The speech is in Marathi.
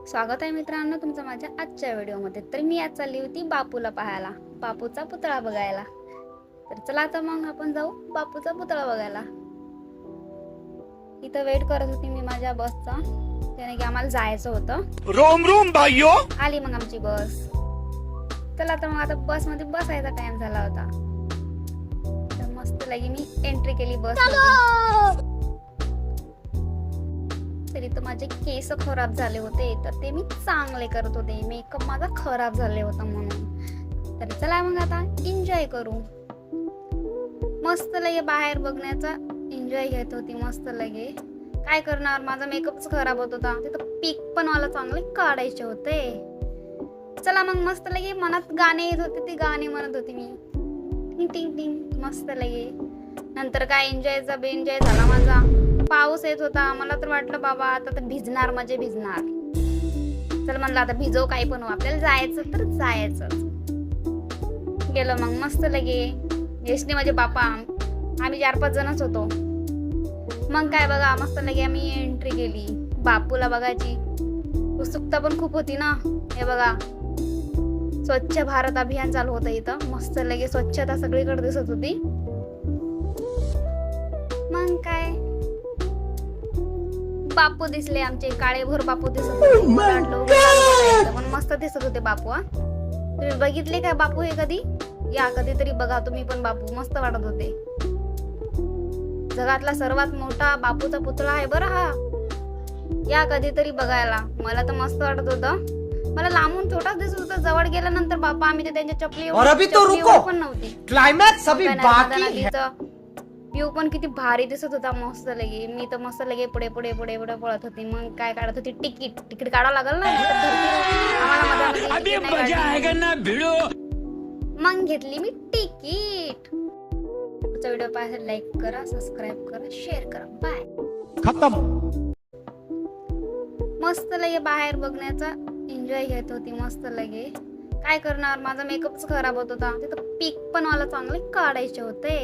स्वागत आहे मित्रांनो तुमचं माझ्या आजच्या व्हिडिओमध्ये। तर मी आज चालली होती बापूला पाहायला, बापूचा पुतळा बघायला। तर चला आता मग आपण जाऊ बापूचा पुतळा बघायला। इथं वेट करत होती मी माझ्या बसचा, त्याने की आम्हाला जायचं होतं। रोम रोम भाइयों, आली मग आमची बस। चला तर मग आता बस मध्ये बसायचा टाइम झाला होता, तर मस्त लगी मी एंट्री केली बस मध्ये। तरी तर माझे केस खराब झाले होते, तर ते मी चांगले करत होते। मेकअप माझा खराब झाले होता म्हणून। तर चला मग आता एन्जॉय करू। मस्त लगे बाहेर बघण्याचा एन्जॉय घेत होती। मस्त लगे काय करणार, माझा मेकअपच खराब होत होता, तिथं पीक पण मला चांगले काढायचे होते। चला मग मस्त लगे मनात गाणे येत होते, ते गाणे म्हणत होती मी, टिंग टिंग टिंग। मस्त लगे नंतर काय एन्जॉयचा बेन्जॉय झाला माझा। पाऊस येत होता, मला तर वाटलं बाबा आता तर भिजणार म्हणजे भिजणार। चल म्हणलं आता भिजव काही पण, आपल्याला जायचं तर जायचं। गेलो मग मस्त लगे यशने माझे बापा, आम्ही 4-5 जणच होतो। मग काय बघा मस्त लगे आम्ही एंट्री केली बापूला बघायची। उत्सुकता पण खूप होती ना। हे बघा स्वच्छ भारत अभियान चालू होतं इथं। मस्त लगे स्वच्छता सगळीकडे दिसत होती। मग काय बापू दिसले आमचे, काळेभोर बापू दिसत होते। मला वाटलं पण मस्त दिसत होते बापू। तुम्ही बघितले का बापू हे कधी? या कधीतरी बघा तुम्ही पण बापू, मस्त वाटत होते। जगातला सर्वात मोठा बापूचा पुतळा आहे बरं हा, या कधीतरी बघायला। मला तर मस्त वाटत होतं। मला लांबून छोटाच दिसत होता, जवळ गेल्यानंतर बापा आम्ही ते त्यांच्या चपली पण नव्हती। क्लाइमैक्स अभी बाकी है। व्ह्यू पण किती भारी दिसत होता। मस्त लगे मी तर मस्त लगे पुढे पुढे पुढे पुढे पळत होती। मग काय काढत होती, तिकीट काढावं लागल ना, मग घेतली मी तिकीट। पुढचा व्हिडिओ पाहायला लाईक करा, सबस्क्राईब करा, शेअर करा। बाय। खत्म। मस्त लगे बाहेर बघण्याचा एन्जॉय घेत होती। मस्त लगे काय करणार, माझा मेकअपच खराब होत होता, तिथं पीक पण मला चांगले काढायचे होते।